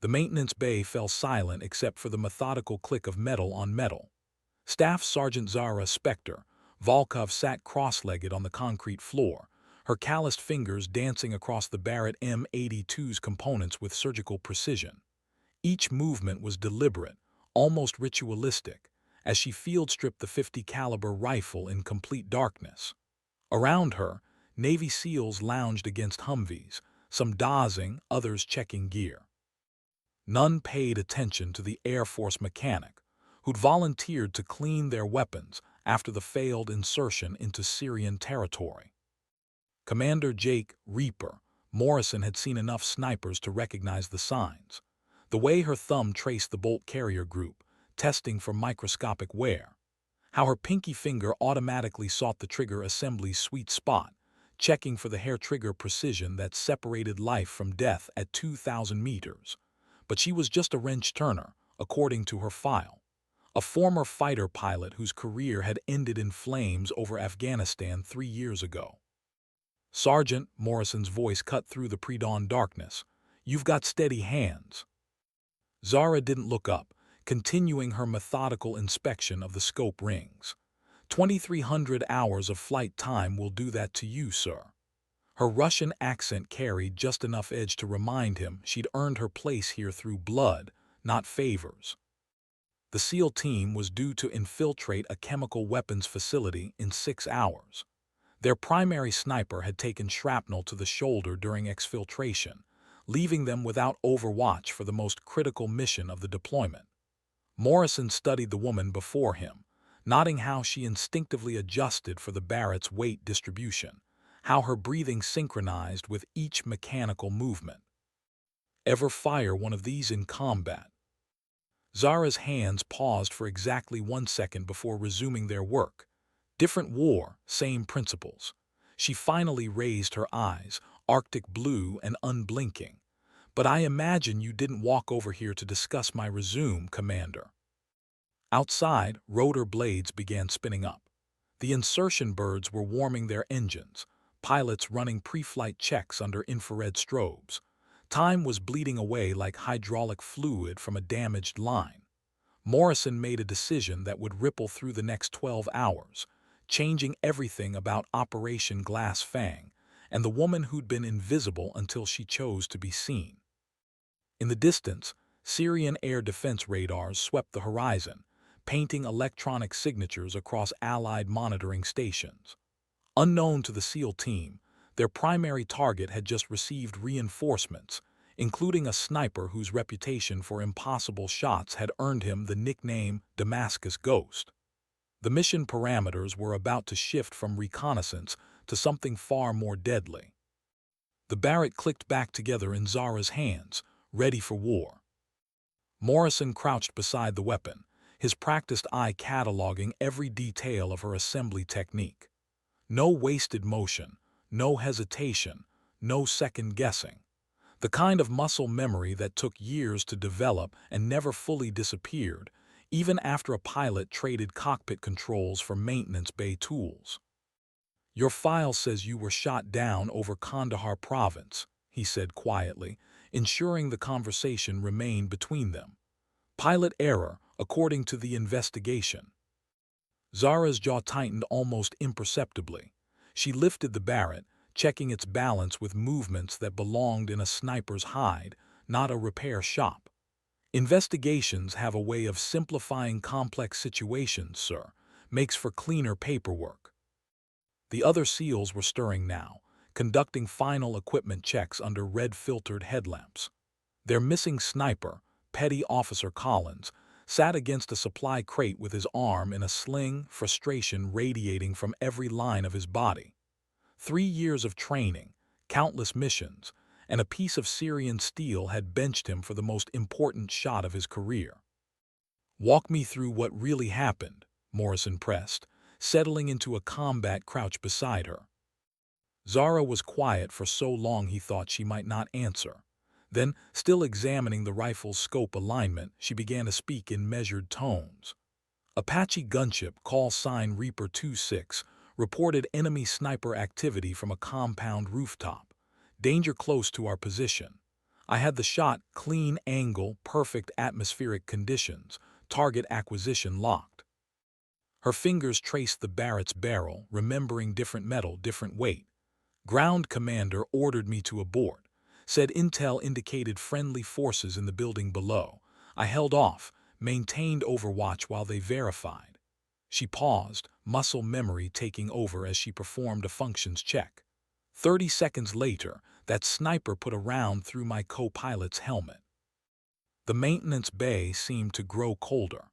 The maintenance bay fell silent except for the methodical click of metal on metal. Staff Sergeant Zara Spector, Volkov sat cross-legged on the concrete floor, her calloused fingers dancing across the Barrett M82's components with surgical precision. Each movement was deliberate, almost ritualistic, as she field-stripped the 50-caliber rifle in complete darkness. Around her, Navy SEALs lounged against Humvees, some dozing, others checking gear. None paid attention to the Air Force mechanic, who'd volunteered to clean their weapons after the failed insertion into Syrian territory. Commander Jake Reaper Morrison had seen enough snipers to recognize the signs. The way her thumb traced the bolt carrier group, testing for microscopic wear. How her pinky finger automatically sought the trigger assembly's sweet spot, checking for the hair trigger precision that separated life from death at 2,000 meters. But she was just a wrench turner, according to her file. A former fighter pilot whose career had ended in flames over Afghanistan 3 years ago. "Sergeant," Morrison's voice cut through the pre-dawn darkness, "you've got steady hands." Zara didn't look up, continuing her methodical inspection of the scope rings. 2,300 hours of flight time will do that to you, sir." Her Russian accent carried just enough edge to remind him she'd earned her place here through blood, not favors. The SEAL team was due to infiltrate a chemical weapons facility in 6 hours. Their primary sniper had taken shrapnel to the shoulder during exfiltration, leaving them without overwatch for the most critical mission of the deployment. Morrison studied the woman before him, noting how she instinctively adjusted for the Barrett's weight distribution, how her breathing synchronized with each mechanical movement. "Ever fire one of these in combat?" Zara's hands paused for exactly 1 second before resuming their work. Different war, same principles. She finally raised her eyes, Arctic blue and unblinking. "But I imagine you didn't walk over here to discuss my resume, Commander." Outside, rotor blades began spinning up. The insertion birds were warming their engines, pilots running pre-flight checks under infrared strobes. Time was bleeding away like hydraulic fluid from a damaged line. Morrison made a decision that would ripple through the next 12 hours, changing everything about Operation Glass Fang and the woman who'd been invisible until she chose to be seen. In the distance, Syrian air defense radars swept the horizon, painting electronic signatures across Allied monitoring stations. Unknown to the SEAL team, their primary target had just received reinforcements, including a sniper whose reputation for impossible shots had earned him the nickname Damascus Ghost. The mission parameters were about to shift from reconnaissance to something far more deadly. The Barrett clicked back together in Zara's hands, ready for war. Morrison crouched beside the weapon, his practiced eye cataloging every detail of her assembly technique. No wasted motion, no hesitation, no second-guessing. The kind of muscle memory that took years to develop and never fully disappeared, even after a pilot traded cockpit controls for maintenance bay tools. "Your file says you were shot down over Kandahar province," he said quietly, ensuring the conversation remained between them. "Pilot error, according to the investigation." Zara's jaw tightened almost imperceptibly. She lifted the Barrett, checking its balance with movements that belonged in a sniper's hide, not a repair shop. "Investigations have a way of simplifying complex situations, sir. Makes for cleaner paperwork." The other SEALs were stirring now, conducting final equipment checks under red-filtered headlamps. Their missing sniper, Petty Officer Collins, sat against a supply crate with his arm in a sling, frustration radiating from every line of his body. 3 years of training, countless missions, and a piece of Syrian steel had benched him for the most important shot of his career. "Walk me through what really happened," Morrison pressed, settling into a combat crouch beside her. Zara was quiet for so long he thought she might not answer. Then, still examining the rifle's scope alignment, she began to speak in measured tones. "Apache gunship, call sign Reaper 26, reported enemy sniper activity from a compound rooftop. Danger close to our position. I had the shot, clean angle, perfect atmospheric conditions, target acquisition locked. Her fingers traced the Barrett's barrel, remembering different metal, different weight. Ground commander ordered me to abort. Said intel indicated friendly forces in the building below. I held off, maintained overwatch while they verified. She paused, muscle memory taking over as she performed a functions check. 30 seconds later, that sniper put a round through my co-pilot's helmet. The maintenance bay seemed to grow colder.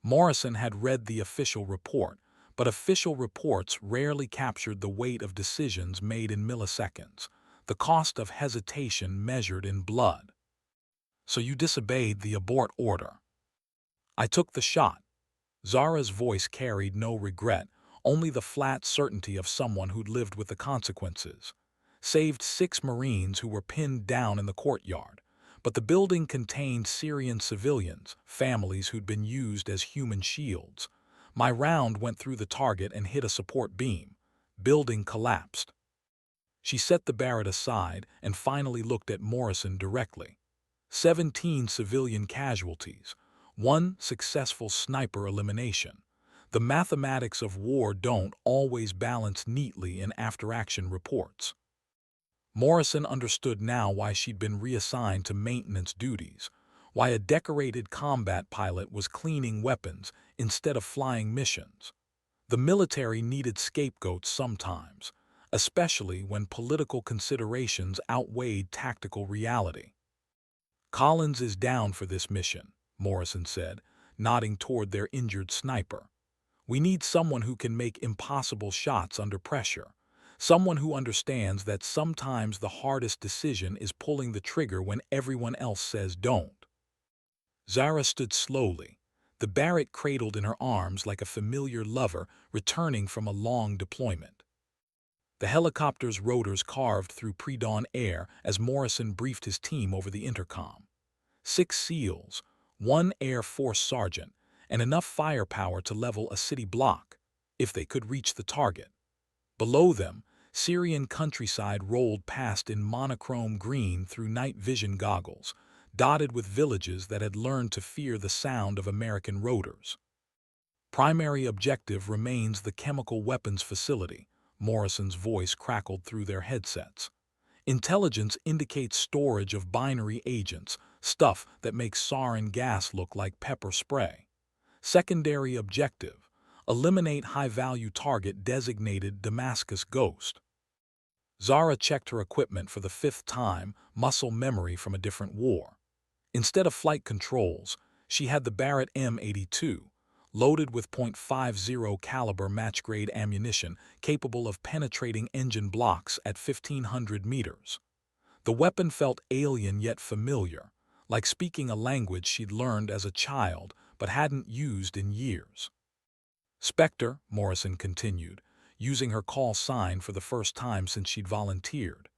Morrison had read the official report, but official reports rarely captured the weight of decisions made in milliseconds, the cost of hesitation measured in blood. So you disobeyed the abort order. I took the shot. Zara's voice carried no regret, only the flat certainty of someone who'd lived with the consequences. Saved 6 Marines who were pinned down in the courtyard. But the building contained Syrian civilians, families who'd been used as human shields. My round went through the target and hit a support beam. Building collapsed. She set the Barrett aside and finally looked at Morrison directly. 17 civilian casualties. 1 successful sniper elimination. The mathematics of war don't always balance neatly in after-action reports. Morrison understood now why she'd been reassigned to maintenance duties, why a decorated combat pilot was cleaning weapons instead of flying missions. The military needed scapegoats sometimes, especially when political considerations outweighed tactical reality. Collins is down for this mission, Morrison said, nodding toward their injured sniper. We need someone who can make impossible shots under pressure. Someone who understands that sometimes the hardest decision is pulling the trigger when everyone else says don't. Zara stood slowly, the Barrett cradled in her arms like a familiar lover returning from a long deployment. The helicopter's rotors carved through pre-dawn air as Morrison briefed his team over the intercom. 6 SEALs, 1 Air Force sergeant, and enough firepower to level a city block, if they could reach the target. Below them, Syrian countryside rolled past in monochrome green through night vision goggles, dotted with villages that had learned to fear the sound of American rotors. Primary objective remains the chemical weapons facility, Morrison's voice crackled through their headsets. Intelligence indicates storage of binary agents, stuff that makes sarin gas look like pepper spray. Secondary objective: eliminate high-value target designated Damascus Ghost. Zara checked her equipment for the 5th time, muscle memory from a different war. Instead of flight controls, she had the Barrett M82, loaded with .50 caliber match-grade ammunition capable of penetrating engine blocks at 1,500 meters. The weapon felt alien yet familiar, like speaking a language she'd learned as a child but hadn't used in years. Spectre, Morrison continued, using her call sign for the first time since she'd volunteered.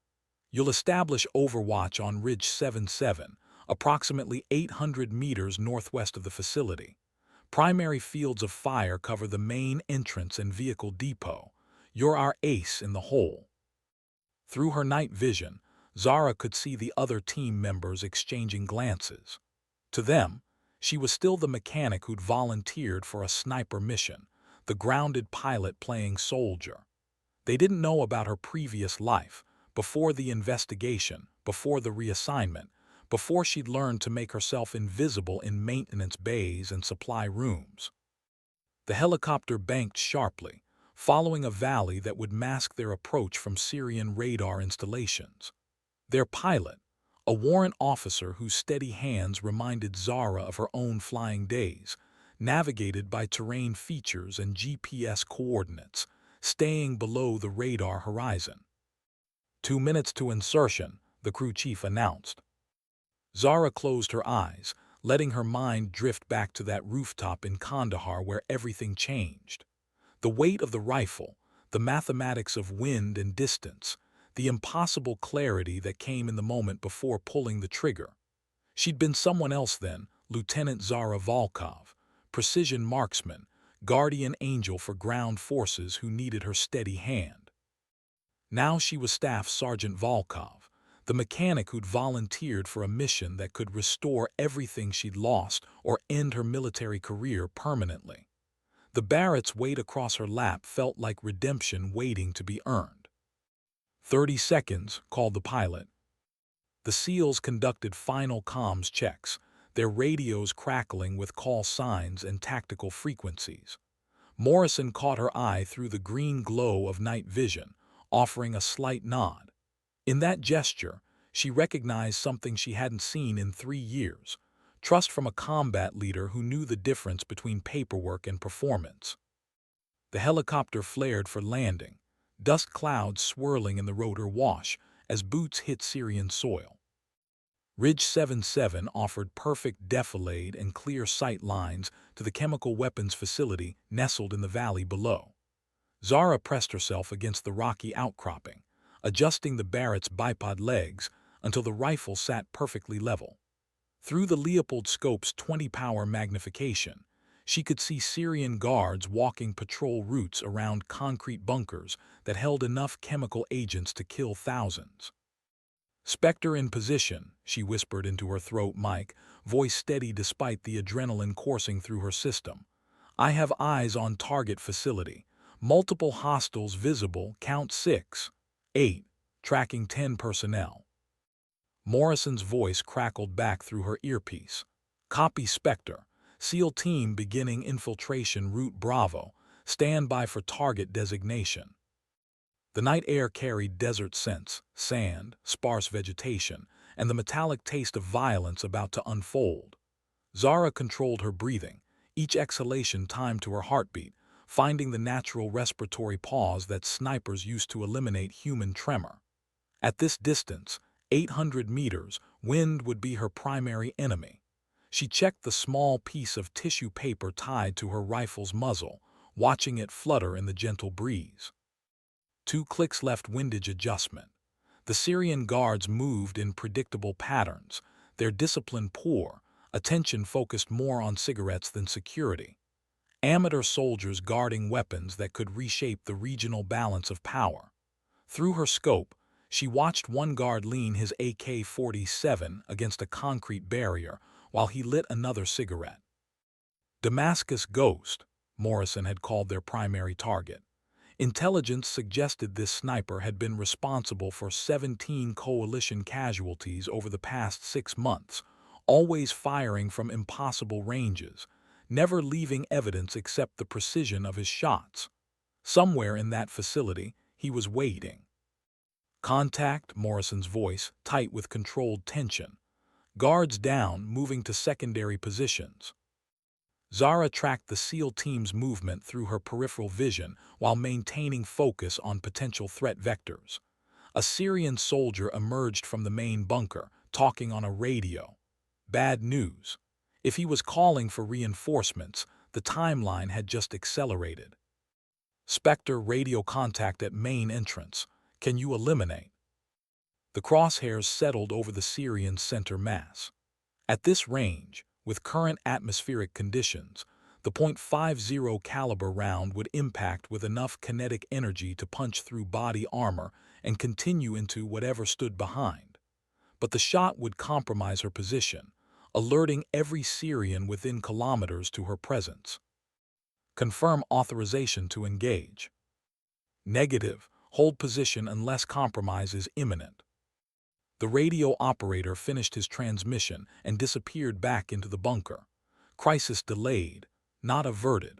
You'll establish overwatch on Ridge 77, approximately 800 meters northwest of the facility. Primary fields of fire cover the main entrance and vehicle depot. You're our ace in the hole. Through her night vision, Zara could see the other team members exchanging glances. To them, she was still the mechanic who'd volunteered for a sniper mission, the grounded pilot playing soldier. They didn't know about her previous life, before the investigation, before the reassignment, before she'd learned to make herself invisible in maintenance bays and supply rooms. The helicopter banked sharply, following a valley that would mask their approach from Syrian radar installations. Their pilot, a warrant officer whose steady hands reminded Zara of her own flying days, navigated by terrain features and GPS coordinates, staying below the radar horizon. 2 minutes to insertion, the crew chief announced. Zara closed her eyes, letting her mind drift back to that rooftop in Kandahar where everything changed. The weight of the rifle, the mathematics of wind and distance, the impossible clarity that came in the moment before pulling the trigger. She'd been someone else then, Lieutenant Zara Volkov, precision marksman, guardian angel for ground forces who needed her steady hand. Now she was Staff Sergeant Volkov, the mechanic who'd volunteered for a mission that could restore everything she'd lost or end her military career permanently. The Barrett's weight across her lap felt like redemption waiting to be earned. 30 seconds, called the pilot. The SEALs conducted final comms checks, their radios crackling with call signs and tactical frequencies. Morrison caught her eye through the green glow of night vision, offering a slight nod. In that gesture, she recognized something she hadn't seen in 3 years: trust from a combat leader who knew the difference between paperwork and performance. The helicopter flared for landing, dust clouds swirling in the rotor wash as boots hit Syrian soil. Ridge 77 offered perfect defilade and clear sight lines to the chemical weapons facility nestled in the valley below. Zara pressed herself against the rocky outcropping, adjusting the Barrett's bipod legs until the rifle sat perfectly level. Through the Leopold scope's 20-power magnification, she could see Syrian guards walking patrol routes around concrete bunkers that held enough chemical agents to kill thousands. "Spectre in position," she whispered into her throat mic, voice steady despite the adrenaline coursing through her system. "I have eyes on target facility. Multiple hostiles visible, count 6, 8, tracking 10 personnel." Morrison's voice crackled back through her earpiece. "Copy, Spectre. SEAL team beginning infiltration route Bravo. Stand by for target designation." The night air carried desert scents, sand, sparse vegetation, and the metallic taste of violence about to unfold. Zara controlled her breathing, each exhalation timed to her heartbeat, finding the natural respiratory pause that snipers used to eliminate human tremor. At this distance, 800 meters, wind would be her primary enemy. She checked the small piece of tissue paper tied to her rifle's muzzle, watching it flutter in the gentle breeze. 2 clicks left windage adjustment. The Syrian guards moved in predictable patterns, their discipline poor, attention focused more on cigarettes than security. Amateur soldiers guarding weapons that could reshape the regional balance of power. Through her scope, she watched one guard lean his AK-47 against a concrete barrier while he lit another cigarette. Damascus Ghost, Morrison had called their primary target. Intelligence suggested this sniper had been responsible for 17 coalition casualties over the past 6 months, always firing from impossible ranges, never leaving evidence except the precision of his shots. Somewhere in that facility, he was waiting. "Contact," Morrison's voice, tight with controlled tension. "Guards down, moving to secondary positions." Zara tracked the SEAL team's movement through her peripheral vision while maintaining focus on potential threat vectors. A Syrian soldier emerged from the main bunker, talking on a radio. Bad news. If he was calling for reinforcements, the timeline had just accelerated. "Spectre, radio contact at main entrance. Can you eliminate?" The crosshairs settled over the Syrian center mass. At this range, with current atmospheric conditions, the .50 caliber round would impact with enough kinetic energy to punch through body armor and continue into whatever stood behind. But the shot would compromise her position, alerting every Syrian within kilometers to her presence. "Confirm authorization to engage." "Negative. Hold position unless compromise is imminent." The radio operator finished his transmission and disappeared back into the bunker. Crisis delayed, not averted.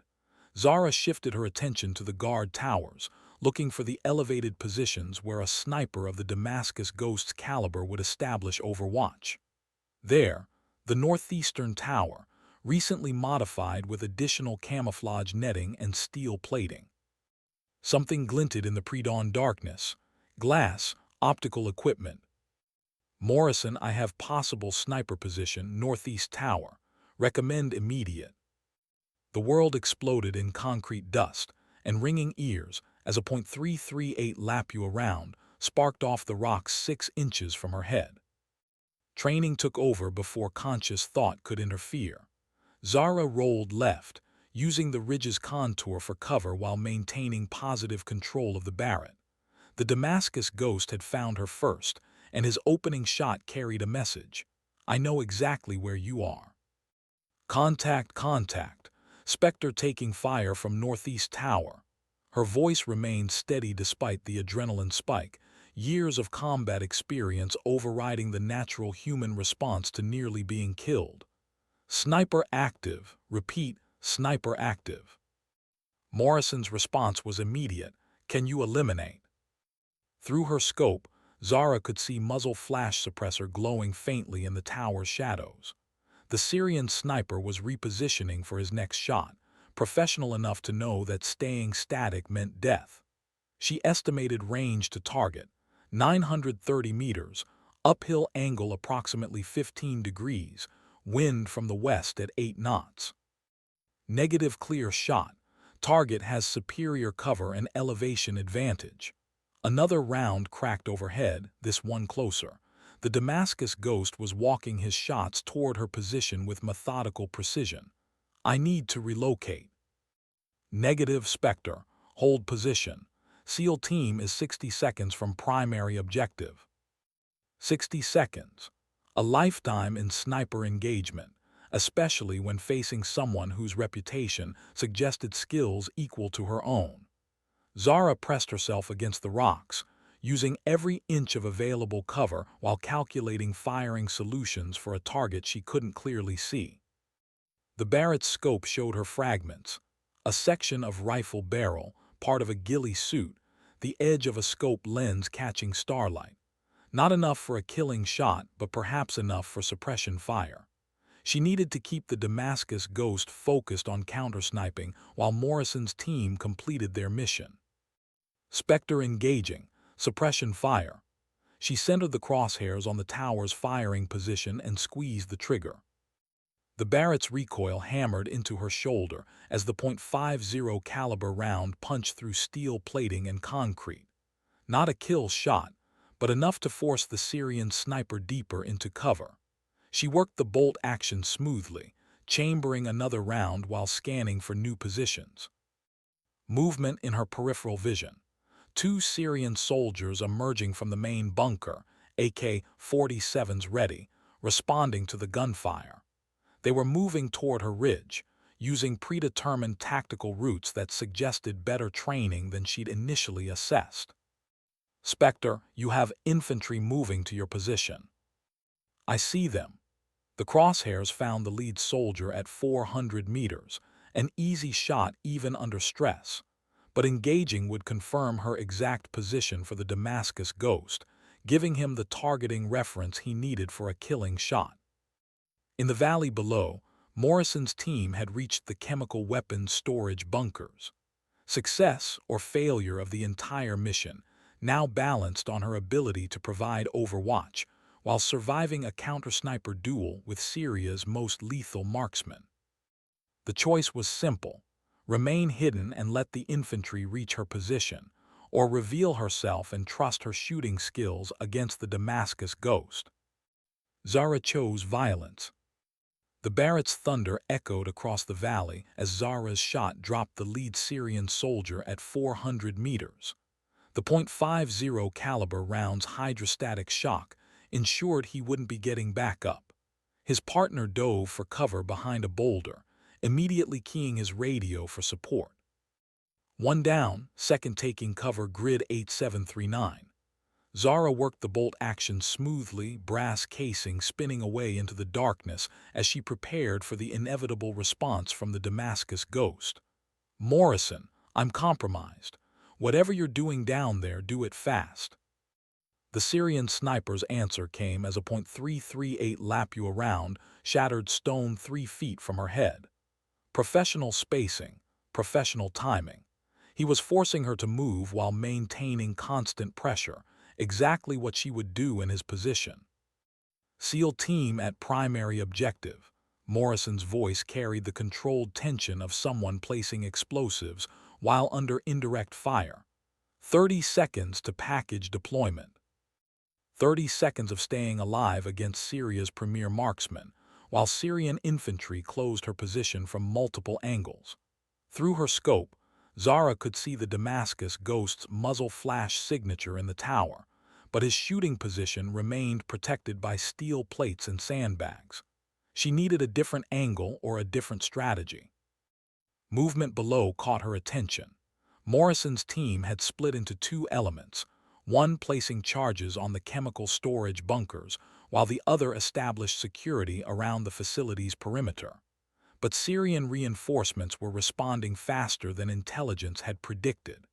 Zara shifted her attention to the guard towers, looking for the elevated positions where a sniper of the Damascus Ghost's caliber would establish overwatch. There, the northeastern tower, recently modified with additional camouflage netting and steel plating. Something glinted in the pre-dawn darkness. Glass, optical equipment. "Morrison, I have possible sniper position, northeast tower. Recommend immediate." The world exploded in concrete dust and ringing ears as a .338 Lapua round sparked off the rocks 6 inches from her head. Training took over before conscious thought could interfere. Zara rolled left, using the ridge's contour for cover while maintaining positive control of the Barrett. The Damascus Ghost had found her first, and his opening shot carried a message. I know exactly where you are. Contact, contact. Spectre taking fire from Northeast Tower. Her voice remained steady despite the adrenaline spike, years of combat experience overriding the natural human response to nearly being killed. Sniper active. Repeat, sniper active. Morrison's response was immediate. Can you eliminate? Through her scope, Zara could see muzzle flash suppressor glowing faintly in the tower's shadows. The Syrian sniper was repositioning for his next shot, professional enough to know that staying static meant death. She estimated range to target, 930 meters, uphill angle approximately 15 degrees, wind from the west at 8 knots. Negative clear shot. Target has superior cover and elevation advantage. Another round cracked overhead, this one closer. The Damascus Ghost was walking his shots toward her position with methodical precision. I need to relocate. Negative Spectre. Hold position. SEAL team is 60 seconds from primary objective. 60 seconds. A lifetime in sniper engagement, especially when facing someone whose reputation suggested skills equal to her own. Zara pressed herself against the rocks, using every inch of available cover while calculating firing solutions for a target she couldn't clearly see. The Barrett's scope showed her fragments, a section of rifle barrel, part of a ghillie suit, the edge of a scope lens catching starlight. Not enough for a killing shot, but perhaps enough for suppression fire. She needed to keep the Damascus Ghost focused on counter-sniping while Morrison's team completed their mission. Spectre engaging, suppression fire. She centered the crosshairs on the tower's firing position and squeezed the trigger. The Barrett's recoil hammered into her shoulder as the .50 caliber round punched through steel plating and concrete. Not a kill shot, but enough to force the Syrian sniper deeper into cover. She worked the bolt action smoothly, chambering another round while scanning for new positions. Movement in her peripheral vision. 2 Syrian soldiers emerging from the main bunker, AK-47s ready, responding to the gunfire. They were moving toward her ridge, using predetermined tactical routes that suggested better training than she'd initially assessed. Spectre, you have infantry moving to your position. I see them. The crosshairs found the lead soldier at 400 meters, an easy shot even under stress. But engaging would confirm her exact position for the Damascus Ghost, giving him the targeting reference he needed for a killing shot. In the valley below, Morrison's team had reached the chemical weapons storage bunkers. Success or failure of the entire mission now balanced on her ability to provide overwatch while surviving a counter-sniper duel with Syria's most lethal marksman. The choice was simple: remain hidden and let the infantry reach her position, or reveal herself and trust her shooting skills against the Damascus Ghost. Zara chose violence. The Barrett's thunder echoed across the valley as Zara's shot dropped the lead Syrian soldier at 400 meters. The .50 caliber round's hydrostatic shock ensured he wouldn't be getting back up. His partner dove for cover behind a boulder, immediately keying his radio for support. One down, second taking cover grid 8739. Zara worked the bolt action smoothly, brass casing spinning away into the darkness as she prepared for the inevitable response from the Damascus Ghost. Morrison, I'm compromised. Whatever you're doing down there, do it fast. The Syrian sniper's answer came as a .338 Lapua round shattered stone 3 feet from her head. Professional spacing, professional timing. He was forcing her to move while maintaining constant pressure, exactly what she would do in his position. SEAL team at primary objective. Morrison's voice carried the controlled tension of someone placing explosives while under indirect fire. 30 seconds to package deployment. 30 seconds of staying alive against Syria's premier marksman, while Syrian infantry closed her position from multiple angles. Through her scope, Zara could see the Damascus Ghost's muzzle flash signature in the tower, but his shooting position remained protected by steel plates and sandbags. She needed a different angle or a different strategy. Movement below caught her attention. Morrison's team had split into two elements, one placing charges on the chemical storage bunkers, while the other established security around the facility's perimeter. But Syrian reinforcements were responding faster than intelligence had predicted.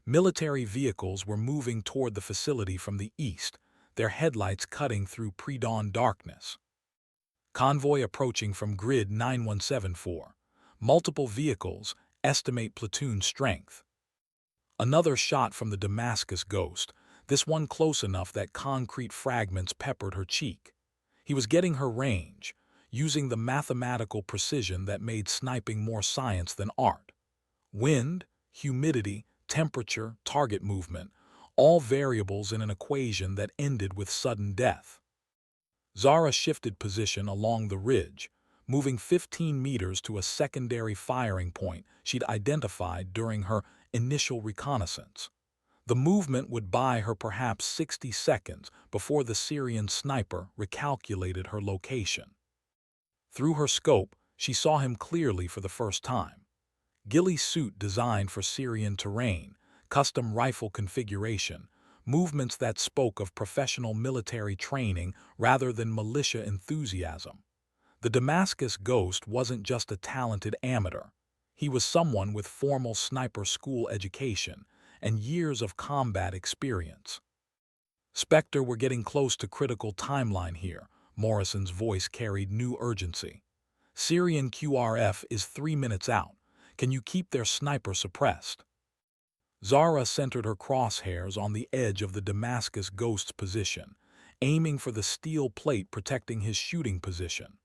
Military vehicles were moving toward the facility from the east, their headlights cutting through pre-dawn darkness. Convoy approaching from Grid 9174. Multiple vehicles, estimate platoon strength. Another shot from the Damascus Ghost, this one close enough that concrete fragments peppered her cheek. He was getting her range, using the mathematical precision that made sniping more science than art. Wind, humidity, temperature, target movement, all variables in an equation that ended with sudden death. Zara shifted position along the ridge, moving 15 meters to a secondary firing point she'd identified during her initial reconnaissance. The movement would buy her perhaps 60 seconds before the Syrian sniper recalculated her location. Through her scope, she saw him clearly for the first time. Ghillie suit designed for Syrian terrain, custom rifle configuration, movements that spoke of professional military training rather than militia enthusiasm. The Damascus Ghost wasn't just a talented amateur. He was someone with formal sniper school education and years of combat experience. Spectre, we're getting close to critical timeline here. Morrison's voice carried new urgency. Syrian QRF is 3 minutes out. Can you keep their sniper suppressed? Zara centered her crosshairs on the edge of the Damascus Ghost's position, aiming for the steel plate protecting his shooting position.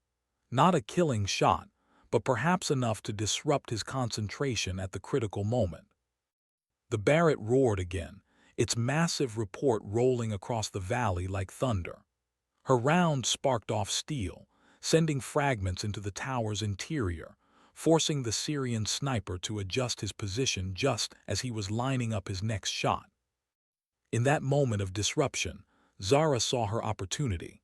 Not a killing shot, but perhaps enough to disrupt his concentration at the critical moment. The Barrett roared again, its massive report rolling across the valley like thunder. Her round sparked off steel, sending fragments into the tower's interior, forcing the Syrian sniper to adjust his position just as he was lining up his next shot. In that moment of disruption, Zara saw her opportunity.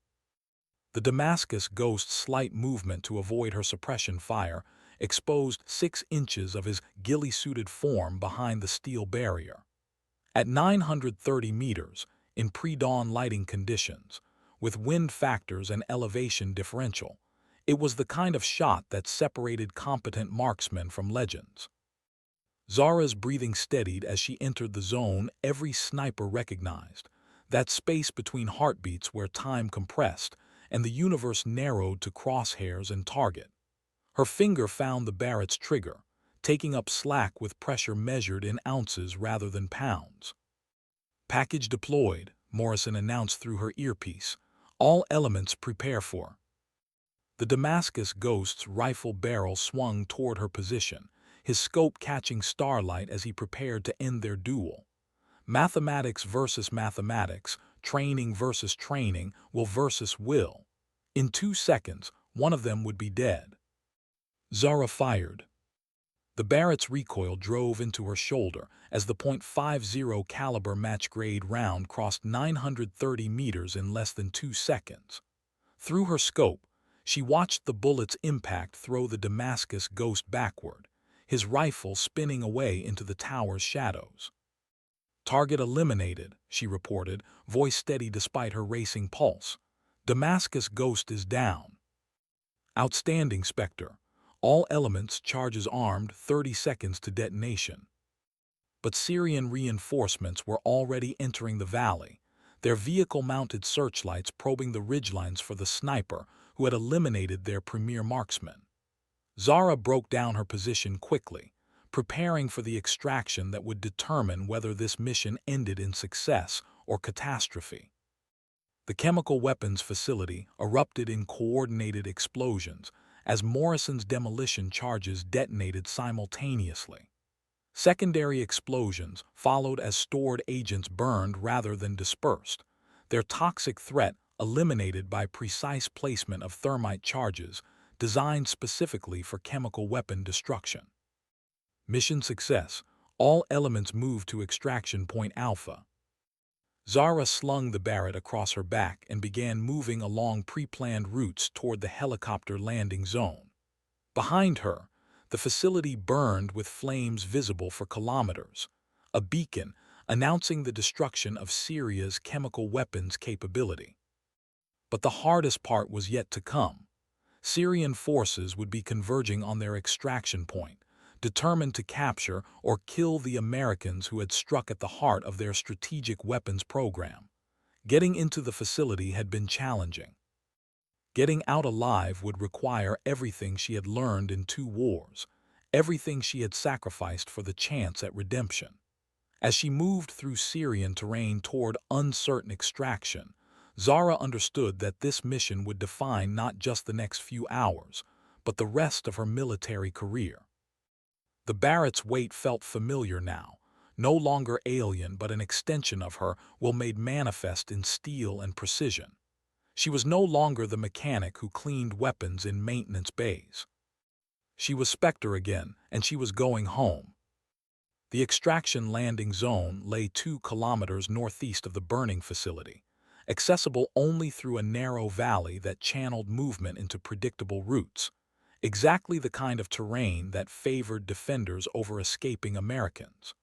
The Damascus Ghost's slight movement to avoid her suppression fire exposed 6 inches of his ghillie-suited form behind the steel barrier. At 930 meters, in pre-dawn lighting conditions, with wind factors and elevation differential, it was the kind of shot that separated competent marksmen from legends. Zara's breathing steadied as she entered the zone every sniper recognized, that space between heartbeats where time compressed and the universe narrowed to crosshairs and target. Her finger found the Barrett's trigger, taking up slack with pressure measured in ounces rather than pounds. Package deployed, Morrison announced through her earpiece. All elements prepare for. The Damascus Ghost's rifle barrel swung toward her position, his scope catching starlight as he prepared to end their duel. Mathematics versus mathematics, training versus training, will versus will. In 2 seconds, one of them would be dead. Zara fired. The Barrett's recoil drove into her shoulder as the .50 caliber match-grade round crossed 930 meters in less than 2 seconds. Through her scope, she watched the bullet's impact throw the Damascus Ghost backward, his rifle spinning away into the tower's shadows. Target eliminated, she reported, voice steady despite her racing pulse. Damascus Ghost is down. Outstanding, Spectre. All elements charges armed, 30 seconds to detonation. But Syrian reinforcements were already entering the valley, their vehicle-mounted searchlights probing the ridgelines for the sniper who had eliminated their premier marksman. Zara broke down her position quickly, preparing for the extraction that would determine whether this mission ended in success or catastrophe. The chemical weapons facility erupted in coordinated explosions as Morrison's demolition charges detonated simultaneously. Secondary explosions followed as stored agents burned rather than dispersed, their toxic threat eliminated by precise placement of thermite charges designed specifically for chemical weapon destruction. Mission success. All elements moved to extraction point Alpha. Zara slung the Barrett across her back and began moving along pre-planned routes toward the helicopter landing zone. Behind her, the facility burned with flames visible for kilometers, a beacon announcing the destruction of Syria's chemical weapons capability. But the hardest part was yet to come. Syrian forces would be converging on their extraction point, determined to capture or kill the Americans who had struck at the heart of their strategic weapons program. Getting into the facility had been challenging. Getting out alive would require everything she had learned in 2 wars, everything she had sacrificed for the chance at redemption. As she moved through Syrian terrain toward uncertain extraction, Zara understood that this mission would define not just the next few hours, but the rest of her military career. The Barrett's weight felt familiar now, no longer alien but an extension of her will made manifest in steel and precision. She was no longer the mechanic who cleaned weapons in maintenance bays. She was Spectre again, and she was going home. The extraction landing zone lay 2 kilometers northeast of the burning facility, accessible only through a narrow valley that channeled movement into predictable routes, exactly the kind of terrain that favored defenders over escaping Americans.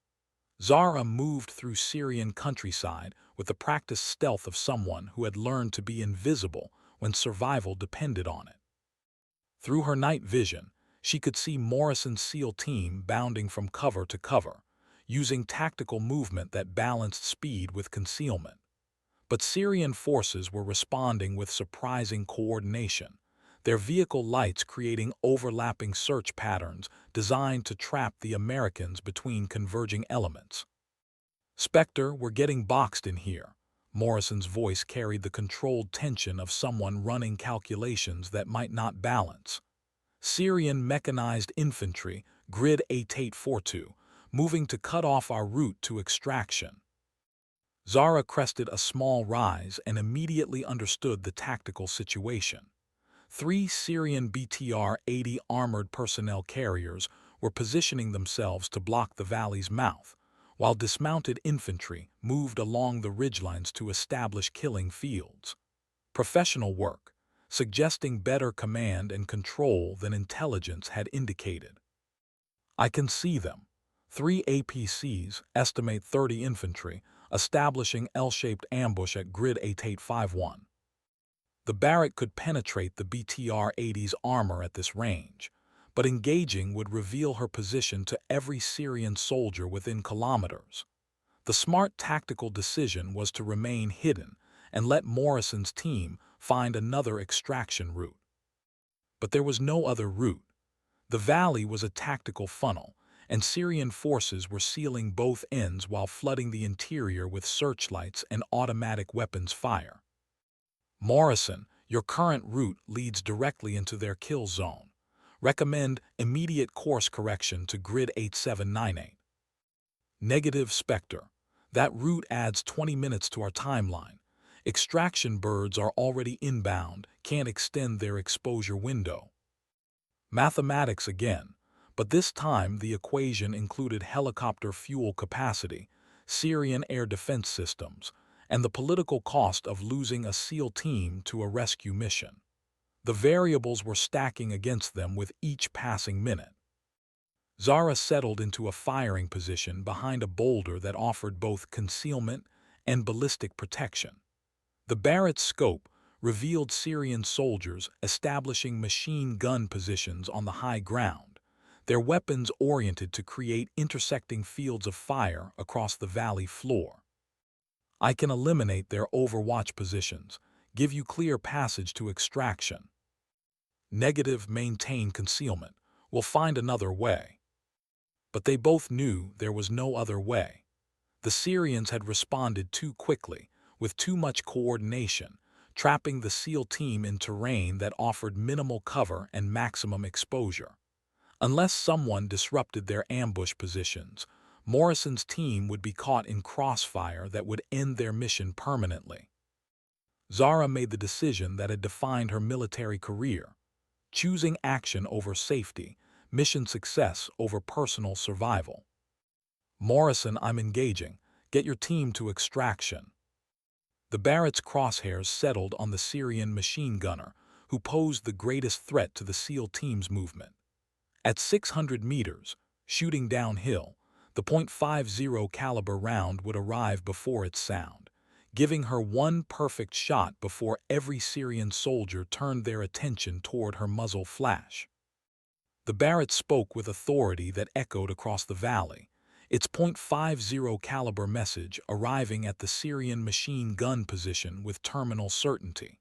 Zara moved through Syrian countryside with the practiced stealth of someone who had learned to be invisible when survival depended on it. Through her night vision, she could see Morrison's SEAL team bounding from cover to cover, using tactical movement that balanced speed with concealment. But Syrian forces were responding with surprising coordination, their vehicle lights creating overlapping search patterns designed to trap the Americans between converging elements. "Spectre, we're getting boxed in here." Morrison's voice carried the controlled tension of someone running calculations that might not balance. "Syrian mechanized infantry, grid 8842, moving to cut off our route to extraction." Zara crested a small rise and immediately understood the tactical situation. 3 Syrian BTR-80 armored personnel carriers were positioning themselves to block the valley's mouth, while dismounted infantry moved along the ridgelines to establish killing fields. Professional work, suggesting better command and control than intelligence had indicated. "I can see them." 3 APCs, estimate 30 infantry, establishing L-shaped ambush at grid 8851. The Barrett could penetrate the BTR-80's armor at this range, but engaging would reveal her position to every Syrian soldier within kilometers. The smart tactical decision was to remain hidden and let Morrison's team find another extraction route. But there was no other route. The valley was a tactical funnel, and Syrian forces were sealing both ends while flooding the interior with searchlights and automatic weapons fire. "Morrison, your current route leads directly into their kill zone. Recommend immediate course correction to grid 8798. "Negative, Spectre. That route adds 20 minutes to our timeline. Extraction birds are already inbound, can't extend their exposure window." Mathematics again, but this time the equation included helicopter fuel capacity, Syrian air defense systems, and the political cost of losing a SEAL team to a rescue mission. The variables were stacking against them with each passing minute. Zara settled into a firing position behind a boulder that offered both concealment and ballistic protection. The Barrett's scope revealed Syrian soldiers establishing machine gun positions on the high ground, their weapons oriented to create intersecting fields of fire across the valley floor. "I can eliminate their overwatch positions, give you clear passage to extraction." Negative, maintain concealment. We'll find another way. But they both knew there was no other way. The Syrians had responded too quickly, with too much coordination, trapping the SEAL team in terrain that offered minimal cover and maximum exposure. Unless someone disrupted their ambush positions, Morrison's team would be caught in crossfire that would end their mission permanently. Zara made the decision that had defined her military career, choosing action over safety, mission success over personal survival. "Morrison, I'm engaging. Get your team to extraction." The Barrett's crosshairs settled on the Syrian machine gunner, who posed the greatest threat to the SEAL team's movement. At 600 meters, shooting downhill, the .50 caliber round would arrive before its sound, giving her one perfect shot before every Syrian soldier turned their attention toward her muzzle flash. The Barrett spoke with authority that echoed across the valley, its .50 caliber message arriving at the Syrian machine gun position with terminal certainty.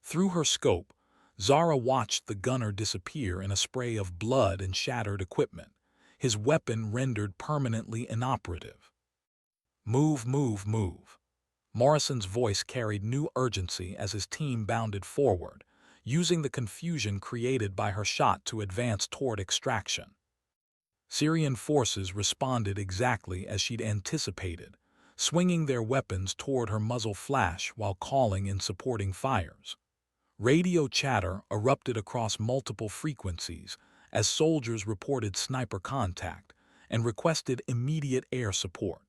Through her scope, Zara watched the gunner disappear in a spray of blood and shattered equipment, his weapon rendered permanently inoperative. "Move, move, move." Morrison's voice carried new urgency as his team bounded forward, using the confusion created by her shot to advance toward extraction. Syrian forces responded exactly as she'd anticipated, swinging their weapons toward her muzzle flash while calling in supporting fires. Radio chatter erupted across multiple frequencies as soldiers reported sniper contact and requested immediate air support.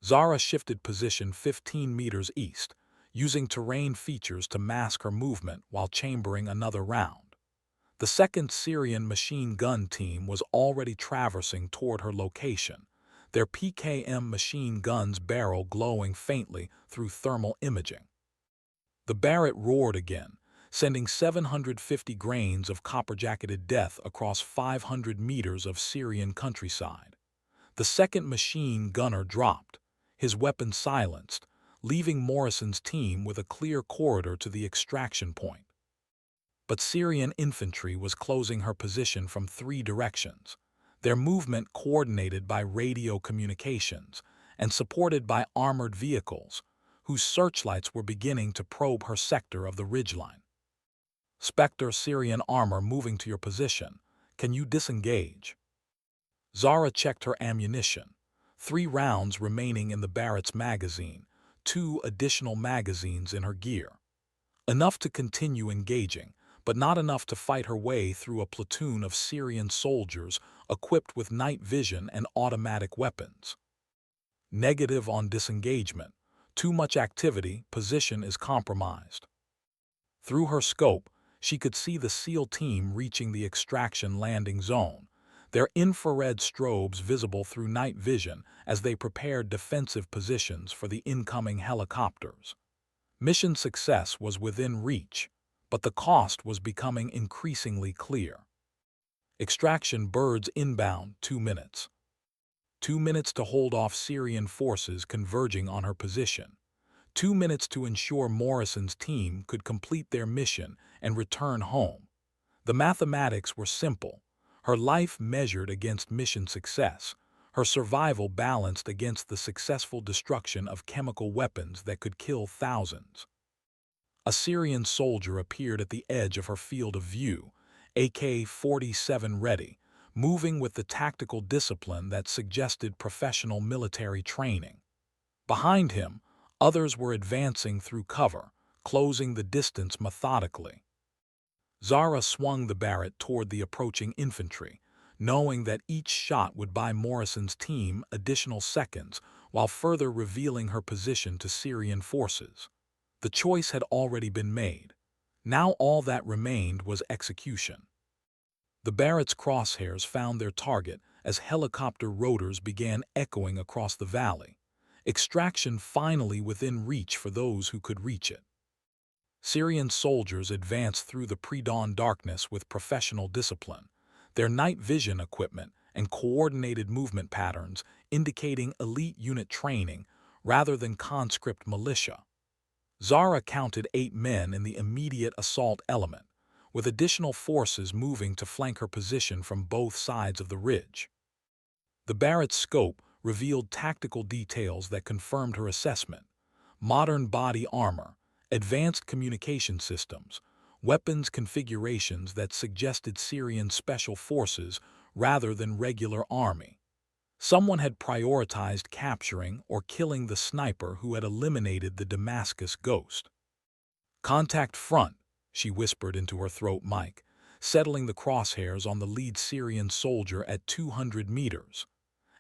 Zara shifted position 15 meters east, using terrain features to mask her movement while chambering another round. The second Syrian machine gun team was already traversing toward her location, their PKM machine guns' barrel glowing faintly through thermal imaging. The Barrett roared again, sending 750 grains of copper-jacketed death across 500 meters of Syrian countryside. The second machine gunner dropped, his weapon silenced, leaving Morrison's team with a clear corridor to the extraction point. But Syrian infantry was closing her position from 3 directions, their movement coordinated by radio communications and supported by armored vehicles, whose searchlights were beginning to probe her sector of the ridgeline. "Spectre Syrian armor moving to your position. Can you disengage?" Zara checked her ammunition, 3 rounds remaining in the Barrett's magazine, 2 additional magazines in her gear. Enough to continue engaging, but not enough to fight her way through a platoon of Syrian soldiers equipped with night vision and automatic weapons. Negative on disengagement. Too much activity, position is compromised. Through her scope, she could see the SEAL team reaching the extraction landing zone, their infrared strobes visible through night vision as they prepared defensive positions for the incoming helicopters. Mission success was within reach, but the cost was becoming increasingly clear. Extraction birds inbound, 2 minutes. 2 minutes to hold off Syrian forces converging on her position. 2 minutes to ensure Morrison's team could complete their mission and return home. The mathematics were simple, her life measured against mission success, her survival balanced against the successful destruction of chemical weapons that could kill thousands. A Syrian soldier appeared at the edge of her field of view, AK-47 ready, moving with the tactical discipline that suggested professional military training. Behind him, others were advancing through cover, closing the distance methodically. Zara swung the Barrett toward the approaching infantry, knowing that each shot would buy Morrison's team additional seconds while further revealing her position to Syrian forces. The choice had already been made. Now all that remained was execution. The Barrett's crosshairs found their target as helicopter rotors began echoing across the valley, extraction finally within reach for those who could reach it. Syrian soldiers advanced through the pre-dawn darkness with professional discipline, their night vision equipment and coordinated movement patterns indicating elite unit training rather than conscript militia. Zara counted 8 men in the immediate assault element, with additional forces moving to flank her position from both sides of the ridge. The Barrett's scope revealed tactical details that confirmed her assessment: modern body armor, advanced communication systems, weapons configurations that suggested Syrian special forces rather than regular army. Someone had prioritized capturing or killing the sniper who had eliminated the Damascus ghost. "Contact front," she whispered into her throat mic, settling the crosshairs on the lead Syrian soldier at 200 meters.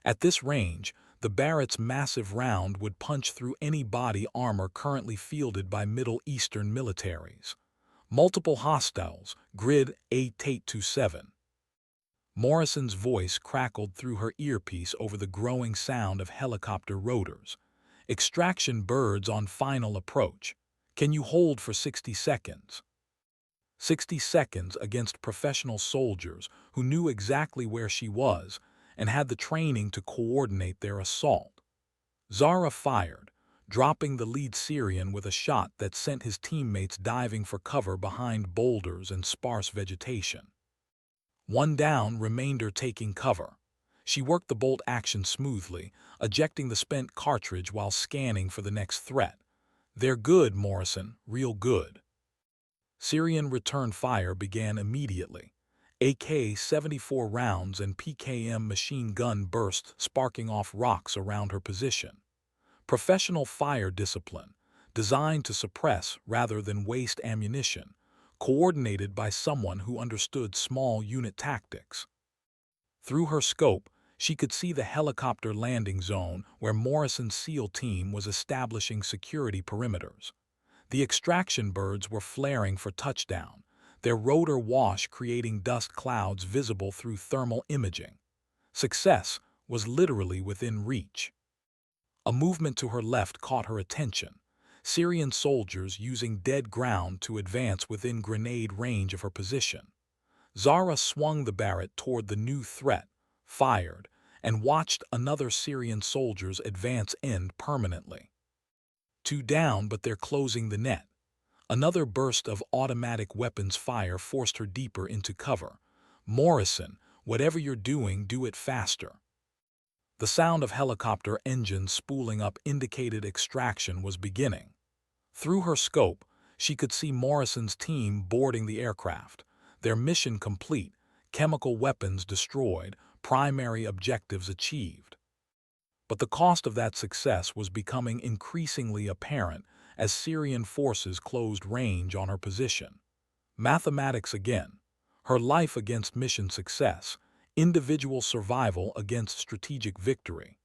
At this range, The Barrett's massive round would punch through any body armor currently fielded by Middle Eastern militaries. Multiple hostiles, grid A-827. Morrison's voice crackled through her earpiece over the growing sound of helicopter rotors. Extraction birds on final approach. Can you hold for 60 seconds? 60 seconds against professional soldiers who knew exactly where she was and had the training to coordinate their assault. Zara fired, dropping the lead Syrian with a shot that sent his teammates diving for cover behind boulders and sparse vegetation. One down, remainder taking cover. She worked the bolt action smoothly, ejecting the spent cartridge while scanning for the next threat. They're good, Morrison, real good. Syrian return fire began immediately. AK-74 rounds and PKM machine gun bursts sparking off rocks around her position. Professional fire discipline, designed to suppress rather than waste ammunition, coordinated by someone who understood small unit tactics. Through her scope, she could see the helicopter landing zone where Morrison's SEAL team was establishing security perimeters. The extraction birds were flaring for touchdown, their rotor wash creating dust clouds visible through thermal imaging. Success was literally within reach. A movement to her left caught her attention. Syrian soldiers using dead ground to advance within grenade range of her position. Zara swung the Barrett toward the new threat, fired, and watched another Syrian soldier's advance end permanently. Two down, but they're closing the net. Another burst of automatic weapons fire forced her deeper into cover. Morrison, whatever you're doing, do it faster. The sound of helicopter engines spooling up indicated extraction was beginning. Through her scope, she could see Morrison's team boarding the aircraft. Their mission complete, chemical weapons destroyed, primary objectives achieved. But the cost of that success was becoming increasingly apparent as Syrian forces closed range on her position. Mathematics again. Her life against mission success, individual survival against strategic victory.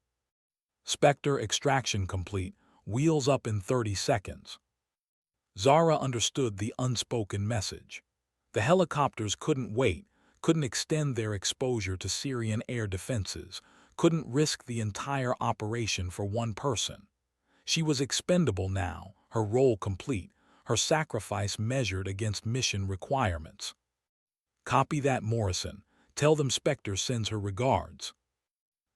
Spectre extraction complete, wheels up in 30 seconds. Zara understood the unspoken message. The helicopters couldn't wait, couldn't extend their exposure to Syrian air defenses, couldn't risk the entire operation for one person. She was expendable now, her role complete, her sacrifice measured against mission requirements. Copy that, Morrison. Tell them Spectre sends her regards.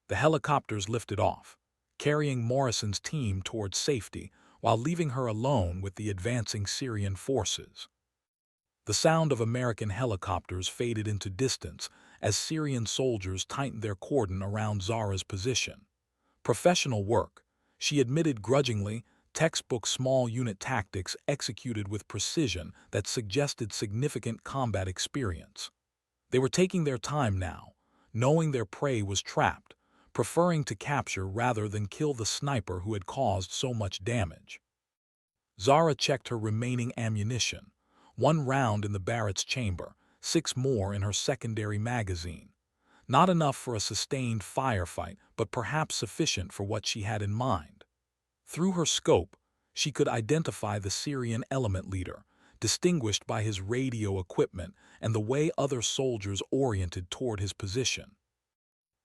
The helicopters lifted off, carrying Morrison's team towards safety while leaving her alone with the advancing Syrian forces. The sound of American helicopters faded into distance as Syrian soldiers tightened their cordon around Zara's position. Professional work, she admitted grudgingly, textbook small unit tactics executed with precision that suggested significant combat experience. They were taking their time now, knowing their prey was trapped, preferring to capture rather than kill the sniper who had caused so much damage. Zara checked her remaining ammunition. 1 round in the Barrett's chamber, 6 more in her secondary magazine. Not enough for a sustained firefight, but perhaps sufficient for what she had in mind. Through her scope, she could identify the Syrian element leader, distinguished by his radio equipment and the way other soldiers oriented toward his position.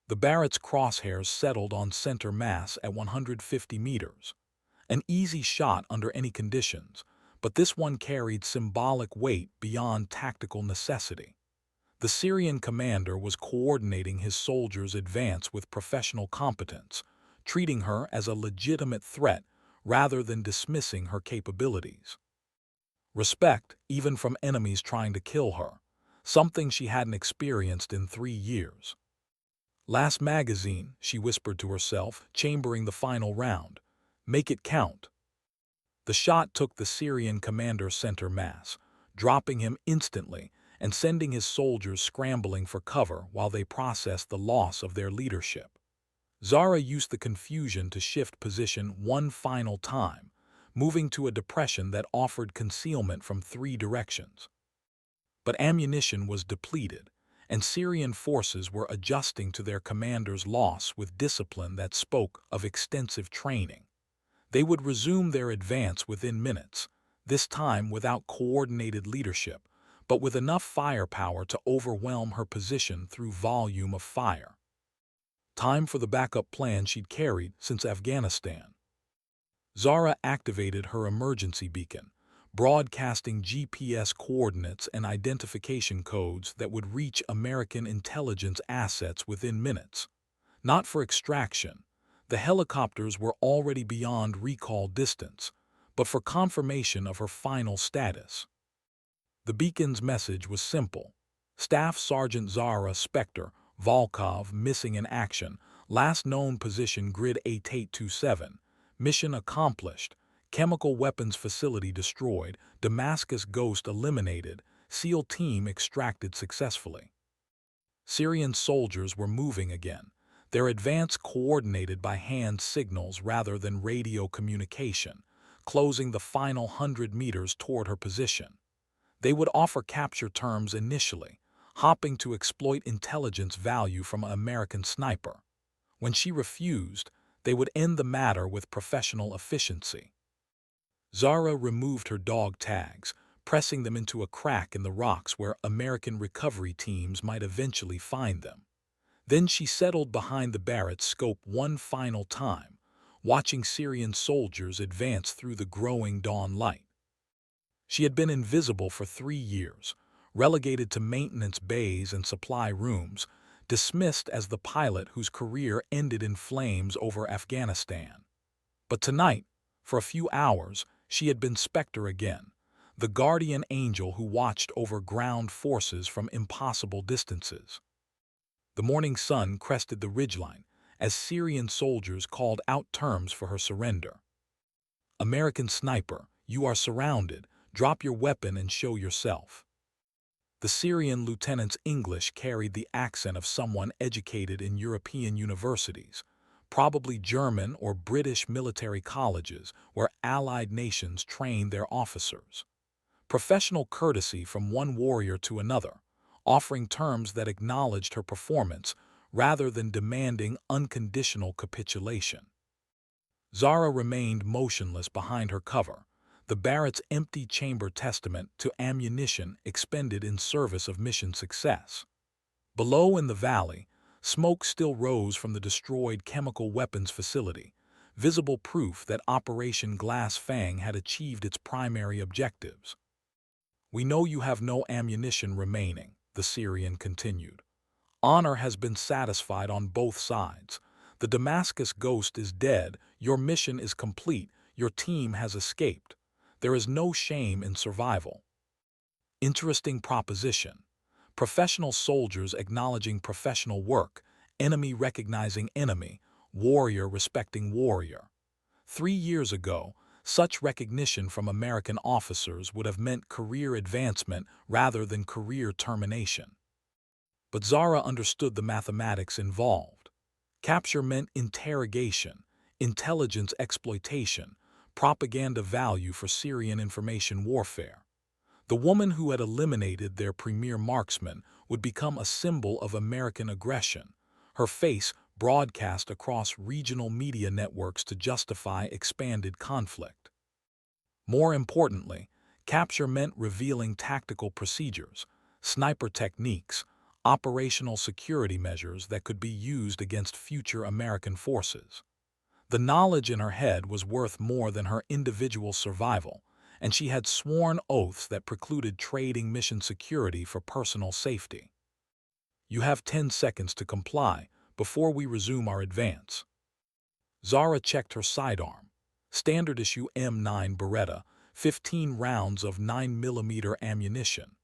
The Barrett's crosshairs settled on center mass at 150 meters. An easy shot under any conditions, but this one carried symbolic weight beyond tactical necessity. The Syrian commander was coordinating his soldiers' advance with professional competence, treating her as a legitimate threat rather than dismissing her capabilities. Respect, even from enemies trying to kill her, something she hadn't experienced in 3 years. Last magazine, she whispered to herself, chambering the final round. Make it count. The shot took the Syrian commander center mass, dropping him instantly and sending his soldiers scrambling for cover while they processed the loss of their leadership. Zara used the confusion to shift position one final time, moving to a depression that offered concealment from 3 directions. But ammunition was depleted, and Syrian forces were adjusting to their commander's loss with discipline that spoke of extensive training. They would resume their advance within minutes, this time without coordinated leadership, but with enough firepower to overwhelm her position through volume of fire. Time for the backup plan she'd carried since Afghanistan. Zara activated her emergency beacon, broadcasting GPS coordinates and identification codes that would reach American intelligence assets within minutes. Not for extraction. The helicopters were already beyond recall distance, but for confirmation of her final status. The beacon's message was simple. Staff Sergeant Zara Spectre, Volkov, missing in action, last known position Grid 8827, mission accomplished, chemical weapons facility destroyed, Damascus Ghost eliminated, SEAL team extracted successfully. Syrian soldiers were moving again, their advance coordinated by hand signals rather than radio communication, closing the final 100 meters toward her position. They would offer capture terms initially, hoping to exploit intelligence value from an American sniper. When she refused, they would end the matter with professional efficiency. Zara removed her dog tags, pressing them into a crack in the rocks where American recovery teams might eventually find them. Then she settled behind the Barrett scope one final time, watching Syrian soldiers advance through the growing dawn light. She had been invisible for 3 years, relegated to maintenance bays and supply rooms, dismissed as the pilot whose career ended in flames over Afghanistan. But tonight, for a few hours, she had been Spectre again, the guardian angel who watched over ground forces from impossible distances. The morning sun crested the ridgeline as Syrian soldiers called out terms for her surrender. American sniper, you are surrounded. Drop your weapon and show yourself. The Syrian lieutenant's English carried the accent of someone educated in European universities, probably German or British military colleges where allied nations trained their officers. Professional courtesy from one warrior to another, offering terms that acknowledged her performance rather than demanding unconditional capitulation. Zara remained motionless behind her cover, the Barrett's empty chamber testament to ammunition expended in service of mission success. Below in the valley, smoke still rose from the destroyed chemical weapons facility, visible proof that Operation Glass Fang had achieved its primary objectives. We know you have no ammunition remaining, the Syrian continued. Honor has been satisfied on both sides. The Damascus Ghost is dead, your mission is complete, your team has escaped. There is no shame in survival. Interesting proposition. Professional soldiers acknowledging professional work, enemy recognizing enemy, warrior respecting warrior. 3 years ago, such recognition from American officers would have meant career advancement rather than career termination. But Zara understood the mathematics involved. Capture meant interrogation, intelligence exploitation, propaganda value for Syrian information warfare. The woman who had eliminated their premier marksman would become a symbol of American aggression, her face broadcast across regional media networks to justify expanded conflict. More importantly, capture meant revealing tactical procedures, sniper techniques, operational security measures that could be used against future American forces. The knowledge in her head was worth more than her individual survival, and she had sworn oaths that precluded trading mission security for personal safety. You have 10 seconds to comply before we resume our advance. Zara checked her sidearm. Standard issue M9 Beretta, 15 rounds of 9mm ammunition.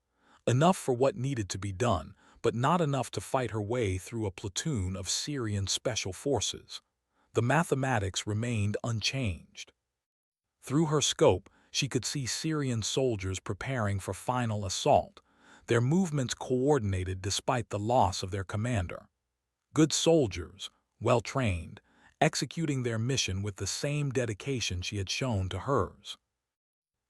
Enough for what needed to be done, but not enough to fight her way through a platoon of Syrian special forces. The mathematics remained unchanged. Through her scope, she could see Syrian soldiers preparing for final assault, their movements coordinated despite the loss of their commander. Good soldiers, well-trained, executing their mission with the same dedication she had shown to hers.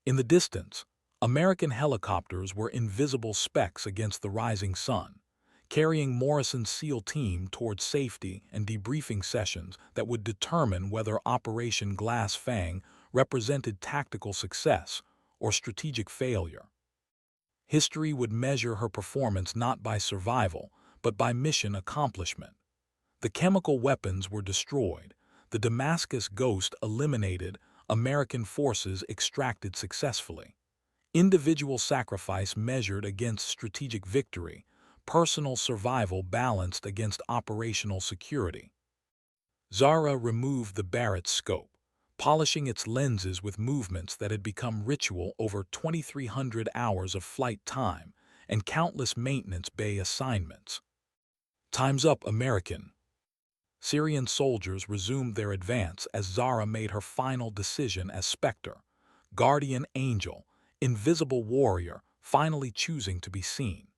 In the distance, American helicopters were invisible specks against the rising sun, carrying Morrison's SEAL team towards safety and debriefing sessions that would determine whether Operation Glass Fang represented tactical success or strategic failure. History would measure her performance not by survival, but by mission accomplishment. The chemical weapons were destroyed, the Damascus Ghost eliminated, American forces extracted successfully. Individual sacrifice measured against strategic victory, personal survival balanced against operational security. Zara removed the Barrett scope, polishing its lenses with movements that had become ritual over 2,300 hours of flight time and countless maintenance bay assignments. Time's up, American. Syrian soldiers resumed their advance as Zara made her final decision as Spectre, guardian angel, invisible warrior, finally choosing to be seen.